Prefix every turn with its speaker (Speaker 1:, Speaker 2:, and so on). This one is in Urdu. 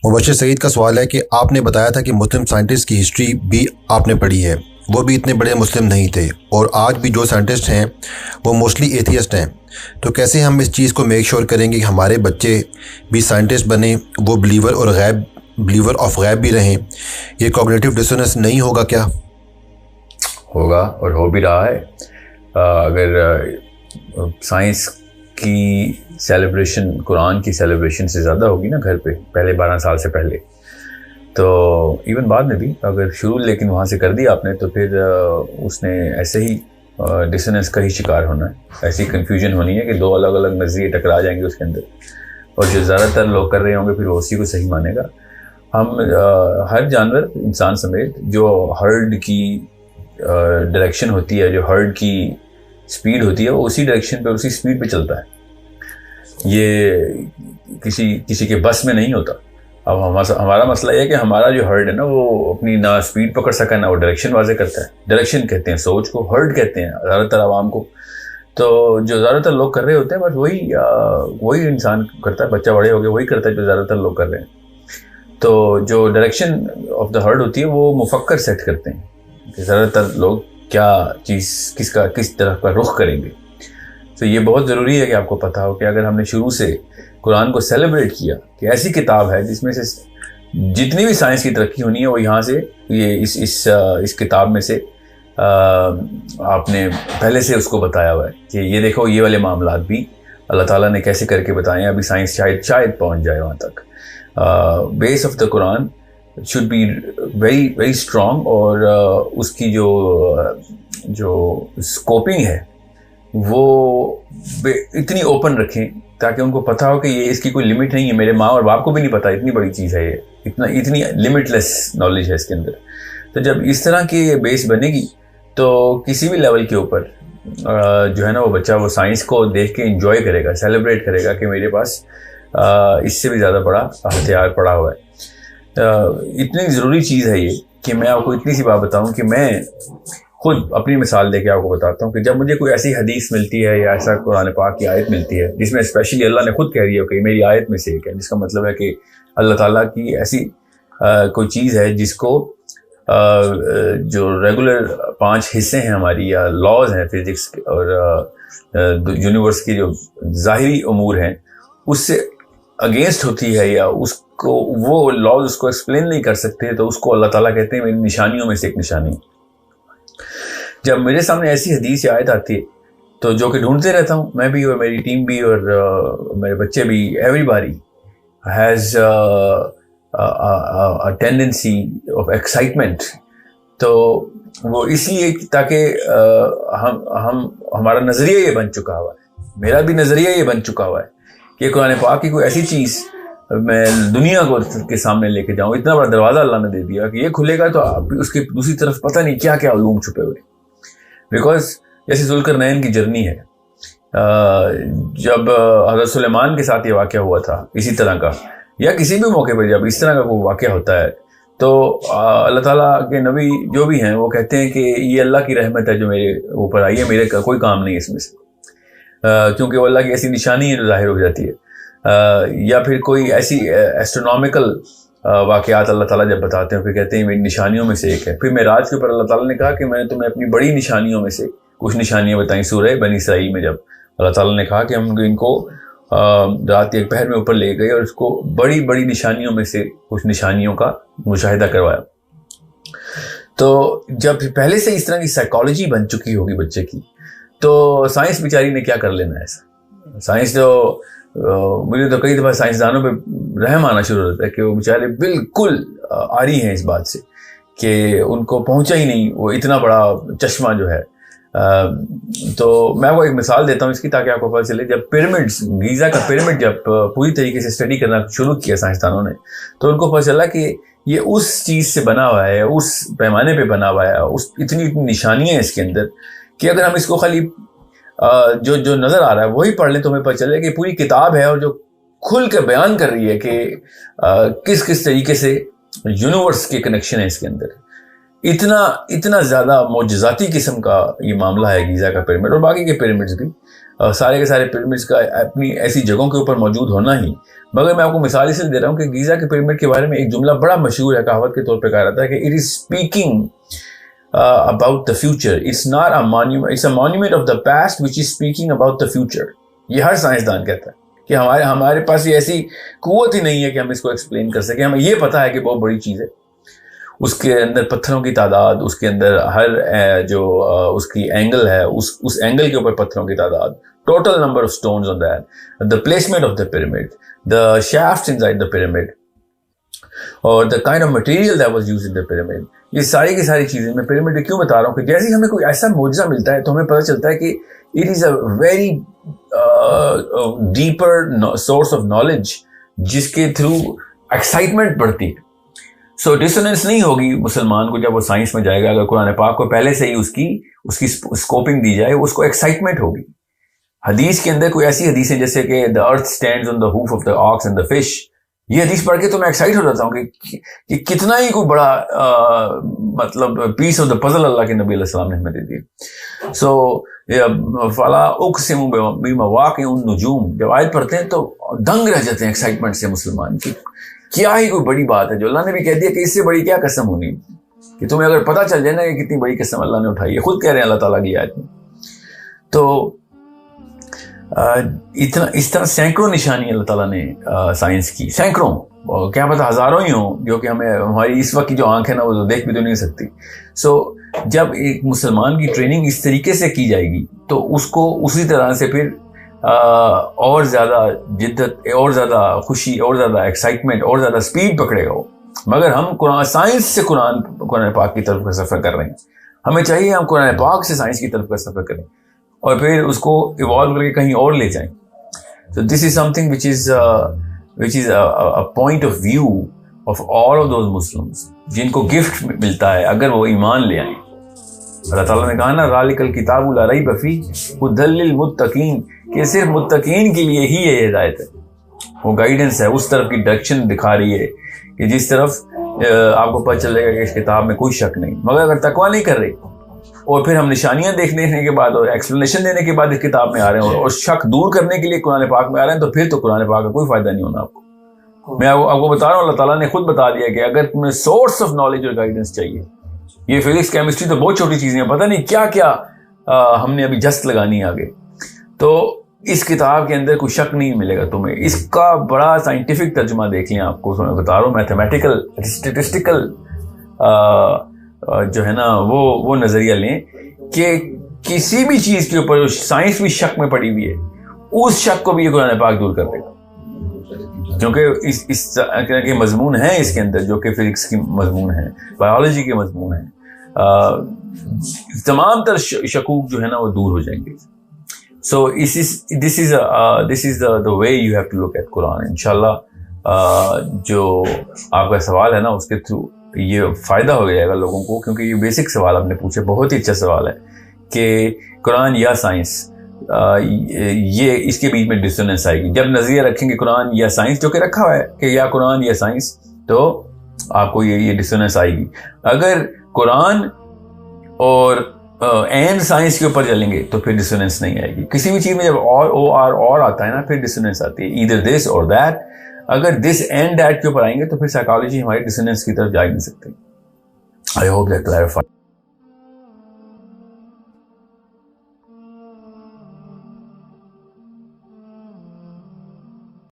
Speaker 1: مبشر سعید کا سوال ہے کہ آپ نے بتایا تھا کہ مسلم سائنٹسٹ کی ہسٹری بھی آپ نے پڑھی ہے، وہ بھی اتنے بڑے مسلم نہیں تھے، اور آج بھی جو سائنٹسٹ ہیں وہ موسٹلی ایتھیسٹ ہیں، تو کیسے ہم اس چیز کو میک شور کریں گے کہ ہمارے بچے بھی سائنٹسٹ بنیں، وہ بلیور آف غیب بھی رہیں؟ یہ کوگنیٹو ڈسوننس نہیں ہوگا کیا؟
Speaker 2: ہوگا، اور ہو بھی رہا ہے۔ اگر سائنس کی سیلیبریشن قرآن کی سیلیبریشن سے زیادہ ہوگی نا گھر پہ پہلے 12 سال سے پہلے، تو ایون بعد میں بھی اگر شروع لیکن وہاں سے کر دیا آپ نے، تو پھر اس نے ایسے ہی ڈسننس کا ہی شکار ہونا ہے، ایسی کنفیوژن ہونی ہے کہ دو الگ الگ نظریے ٹکرا جائیں گے اس کے اندر، اور جو زیادہ تر لوگ کر رہے ہوں گے پھر وہ اسی کو صحیح مانے گا۔ ہم ہر جانور انسان سمیت جو ہرڈ کی ڈائریکشن ہوتی ہے، جو ہرڈ کی سپیڈ ہوتی ہے، وہ اسی ڈائریکشن پہ اسی سپیڈ پہ چلتا ہے، یہ کسی کے بس میں نہیں ہوتا۔ اب ہمارا مسئلہ یہ ہے کہ ہمارا جو ہرڈ ہے نا، وہ اپنی نہ سپیڈ پکڑ سکا، نہ وہ ڈائریکشن واضح کرتا ہے۔ ڈائریکشن کہتے ہیں سوچ کو، ہرڈ کہتے ہیں زیادہ تر عوام کو۔ تو جو زیادہ تر لوگ کر رہے ہوتے ہیں بس وہی انسان کرتا ہے، بچہ بڑے ہو گئے وہی کرتا ہے جو زیادہ تر لوگ کر رہے ہیں۔ تو جو ڈائریکشن آف دا ہرڈ ہوتی ہے وہ مفکر سیٹ کرتے ہیں کہ زیادہ تر لوگ کیا چیز کس طرح کا رخ کریں گے۔ تو یہ بہت ضروری ہے کہ آپ کو پتہ ہو کہ اگر ہم نے شروع سے قرآن کو سیلیبریٹ کیا کہ ایسی کتاب ہے جس میں سے جتنی بھی سائنس کی ترقی ہونی ہے وہ یہاں سے، یہ اس کتاب میں سے آپ نے پہلے سے اس کو بتایا ہوا ہے کہ یہ دیکھو یہ والے معاملات بھی اللہ تعالیٰ نے کیسے کر کے بتائے ہیں، ابھی سائنس شاید پہنچ جائے وہاں تک۔ Base of the Quran should be very very strong, اور اس کی جو اسکوپنگ ہے وہ اتنی اوپن رکھیں تاکہ ان کو پتہ ہو کہ یہ اس کی کوئی لمٹ نہیں ہے۔ میرے ماں اور باپ کو بھی نہیں پتہ، اتنی بڑی چیز ہے یہ، اتنی لمٹ لیس نالج ہے اس کے اندر۔ تو جب اس طرح کی یہ بیس بنے گی تو کسی بھی لیول کے اوپر جو ہے نا وہ بچہ وہ سائنس کو دیکھ کے انجوائے کرے گا، سیلیبریٹ کرے گا کہ میرے پاس اس سے بھی زیادہ بڑا ہتھیار پڑا ہوا ہے۔ اتنی ضروری چیز ہے یہ کہ میں آپ کو اتنی سی بات بتاؤں کہ میں خود اپنی مثال دے کے آپ کو بتاتا ہوں کہ جب مجھے کوئی ایسی حدیث ملتی ہے یا ایسا قرآن پاک کی آیت ملتی ہے جس میں اسپیشلی اللہ نے خود کہہ رہی ہے کہ میری آیت میں سے ایک ہے، جس کا مطلب ہے کہ اللہ تعالیٰ کی ایسی کوئی چیز ہے جس کو جو ریگولر 5 حصے ہیں ہماری یا لاز ہیں فزکس اور یونیورس کی جو ظاہری امور ہیں اس سے اگینسٹ ہوتی ہے، یا اس کو وہ لاز اس کو ایکسپلین نہیں کر سکتے، تو اس کو اللہ تعالیٰ کہتے ہیں میری نشانیوں میں سے ایک نشانی۔ جب میرے سامنے ایسی حدیث یا آیت آتی ہے تو جو کہ ڈھونڈتے رہتا ہوں میں بھی اور میری ٹیم بھی اور میرے بچے بھی، ایوری باری ہیز ٹینڈنسی آف ایکسائٹمنٹ، تو وہ اس لیے تاکہ ہمارا نظریہ یہ بن چکا ہوا ہے، میرا بھی نظریہ یہ بن چکا ہوا ہے کہ قرآن پاک کی کوئی ایسی چیز میں دنیا کو کے سامنے لے کے جاؤں۔ اتنا بڑا دروازہ اللہ نے دے دیا کہ یہ کھلے گا تو اس کی دوسری طرف پتہ نہیں کیا کیا علوم چھپے ہوئے، بیکاز جیسے ذوالقرنین کی جرنی ہے، جب حضرت سلیمان کے ساتھ یہ واقعہ ہوا تھا اسی طرح کا، یا کسی بھی موقع پہ جب اس طرح کا کوئی واقعہ ہوتا ہے تو اللہ تعالیٰ کے نبی جو بھی ہیں وہ کہتے ہیں کہ یہ اللہ کی رحمت ہے جو میرے اوپر آئی ہے، میرے کا کوئی کام نہیں اس میں سے، کیونکہ وہ اللہ کی ایسی نشانی ہے جو ظاہر ہو جاتی ہے۔ یا پھر کوئی ایسی ایسٹرونومیکل واقعات اللہ تعالیٰ جب بتاتے ہیں پھر کہتے ہیں میری نشانیوں میں سے ایک ہے۔ پھر معراج کے اوپر اللہ تعالیٰ نے کہا کہ میں نے تمہیں اپنی بڑی نشانیوں میں سے کچھ نشانیاں بتائیں، سورہ بنی اسرائیل میں جب اللہ تعالیٰ نے کہا کہ ہم ان کو رات ایک پہر میں اوپر لے گئے اور اس کو بڑی بڑی نشانیوں میں سے کچھ نشانیوں کا مشاہدہ کروایا۔ تو جب پہلے سے اس طرح کی سائیکالوجی بن چکی ہوگی بچے کی تو سائنس بیچاری نے کیا کر لینا ہے ایسا۔ سائنس تو مجھے تو کئی دفعہ سائنسدانوں پہ رحم آنا شروع ہوتا ہے کہ وہ بیچارے بالکل عاری ہیں اس بات سے کہ ان کو پہنچا ہی نہیں وہ اتنا بڑا چشمہ جو ہے۔ تو میں آپ کو ایک مثال دیتا ہوں اس کی تاکہ آپ کو پتہ چلے۔ جب پیرامڈس، گیزا کا پیرامڈ جب پوری طریقے سے اسٹڈی کرنا شروع کیا سائنسدانوں نے تو ان کو پتہ چلا کہ یہ اس چیز سے بنا ہوا ہے، اس پیمانے پہ بنا ہوا ہے، اس اتنی نشانیاں ہیں اس کے اندر کہ اگر ہم اس کو خالی جو نظر آ رہا ہے وہی پڑھ لیں تو ہمیں پتہ چلے کہ پوری کتاب ہے اور جو کھل کے بیان کر رہی ہے کہ کس طریقے سے یونیورس کے کنیکشن ہے اس کے اندر۔ اتنا زیادہ معجزاتی قسم کا یہ معاملہ ہے گیزا کا پیرامڈ اور باقی کے پیرامڈز بھی۔ سارے کے سارے پیرامڈس کا اپنی ایسی جگہوں کے اوپر موجود ہونا ہی. مگر میں آپ کو مثال اس لیے دے رہا ہوں کہ گیزا کے پیرامڈ کے بارے میں ایک جملہ بڑا مشہور ہے, کہاوت کے طور پہ کہا جاتا ہے کہ it is speaking about the future. It's not a monument, it's a monument of the past which is speaking about the future. یہ ہر سائنسدان کہتا ہے کہ ہمارے پاس یہ ایسی قوت ہی نہیں ہے کہ ہم اس کو ایکسپلین کر سکیں. ہمیں یہ پتا ہے کہ بہت بڑی چیز ہے, اس کے اندر پتھروں کی تعداد, اس کے اندر ہر جو اس کی اینگل ہے, اس اینگل کے اوپر پتھروں کی تعداد, total number of stones on that, the placement of the pyramid, the shafts inside the pyramid, اور the kind of material that was used in the pyramid. یہ ساری کی ساری چیزیں میں پیرامڈ میں کیوں بتا رہا ہوں کہ جیسے ہمیں کوئی ایسا معجزہ ملتا ہے تو ہمیں پتہ چلتا ہے کہ it is a very deeper source of knowledge جس کے تھرو ایکسائٹمنٹ بڑھتی ہے. سو ڈسوننس نہیں ہوگی مسلمان کو جب وہ سائنس میں جائے گا اگر قرآن پاک کو پہلے سے ہی اس کی اسکوپنگ دی جائے, اس کو ایکسائٹمنٹ ہوگی. حدیث کے اندر کوئی ایسی حدیث ہے جیسے کہ the earth stands on the hoof of the ox and the fish, یہ حدیث پڑھ کے تو میں ایکسائٹ ہو جاتا ہوں کہ کتنا ہی کوئی بڑا مطلب پیس آف دا پزل اللہ کے نبی علیہ السلام نے ہمیں دے دی. سو فلا اقسم بمواقع النجوم, جب آیت پڑھتے ہیں تو دنگ رہ جاتے ہیں ایکسائٹمنٹ سے مسلمان کی. کیا ہی کوئی بڑی بات ہے جو اللہ نے بھی کہہ دیا کہ اس سے بڑی کیا قسم ہونی, کہ تمہیں اگر پتہ چل جائے نا کہ کتنی بڑی قسم اللہ نے اٹھائی ہے. خود کہہ رہے ہیں اللہ تعالیٰ کی آیت میں. تو اس طرح سینکڑوں نشانی اللہ تعالیٰ نے سائنس کی, سینکڑوں, کیا پتہ ہزاروں ہی ہوں, جو کہ ہماری اس وقت کی جو آنکھ ہے نا وہ دیکھ بھی تو نہیں سکتی. سو جب ایک مسلمان کی ٹریننگ اس طریقے سے کی جائے گی تو اس کو اسی طرح سے پھر اور زیادہ جدت, اور زیادہ خوشی, اور زیادہ ایکسائٹمنٹ, اور زیادہ سپیڈ پکڑے گا وہ. مگر ہم سائنس سے قرآن پاک کی طرف کا سفر کر رہے ہیں. ہمیں چاہیے ہم قرآن پاک سے سائنس کی طرف کا سفر کریں اور پھر اس کو ایوالو کر کے کہیں اور لے جائیں. So this is something which is a point of view of all of those Muslims جن کو گفٹ ملتا ہے اگر وہ ایمان لے آئیں. اللہ تعالیٰ نے کہا نا ذالک الکتاب لا ریب فیہ ھدی للمتقین, کہ صرف متقین کے لیے ہی یہ ہدایت ہے, وہ گائیڈنس ہے, اس طرف کی ڈائریکشن دکھا رہی ہے کہ جس طرف آپ کو پتہ چلے گا کہ اس کتاب میں کوئی شک نہیں. مگر اگر تقویٰ نہیں کر رہی اور پھر ہم نشانیاں دیکھنے کے بعد اور ایکسپلینیشن دینے کے بعد اس کتاب میں آ رہے ہیں اور شک دور کرنے کے لیے قرآن پاک میں آ رہے ہیں, تو پھر تو قرآن پاک کا کوئی فائدہ نہیں ہونا آپ کو. میں آپ کو بتا رہا ہوں اللہ تعالیٰ نے خود بتا دیا کہ اگر تمہیں سورس آف نالج اور گائیڈنس چاہیے, یہ فزکس کیمسٹری تو بہت چھوٹی چیزیں ہیں, پتہ نہیں کیا کیا ہم نے ابھی جست لگانی ہے آگے, تو اس کتاب کے اندر کوئی شک نہیں ملے گا تمہیں. اس کا بڑا سائنٹیفک ترجمہ دیکھ لیں, آپ کو میں بتا رہا ہوں, میتھمیٹیکل اسٹیٹسٹیکل جو ہے نا وہ نظریہ لیں کہ کسی بھی چیز کے اوپر سائنس بھی شک میں پڑی ہوئی ہے, اس شک کو بھی یہ قرآن پاک دور کر دے گا, کیونکہ اس طرح کے مضمون ہیں اس کے اندر جو کہ فزکس کی مضمون ہیں, بایولوجی کے مضمون ہیں, تمام تر شکوک جو ہے نا وہ دور ہو جائیں گے. سو this is the way you have to look at قرآن. انشاءاللہ جو آپ کا سوال ہے نا اس کے تھرو یہ فائدہ ہو جائے گا لوگوں کو, کیونکہ یہ بیسک سوال آپ نے پوچھے, بہت ہی اچھا سوال ہے کہ قرآن یا سائنس, یہ اس کے بیچ میں ڈسوننس آئے گی. جب نظریہ رکھیں گے قرآن یا سائنس, جو کہ رکھا ہوا ہے کہ یا قرآن یا سائنس, تو آپ کو یہ ڈسوننس آئے گی. اگر قرآن اور اینڈ سائنس کے اوپر چلیں گے تو پھر ڈسوننس نہیں آئے گی. کسی بھی چیز میں جب اور آتا ہے نا پھر ڈسوننس آتی ہے, ایدر دس اور دیٹ. اگر دس اینڈ دیٹ کے اوپر آئیں گے تو پھر سائیکالوجی ہماری ڈسوننس کی طرف جا ہی نہیں سکتی. I hope that clarifies.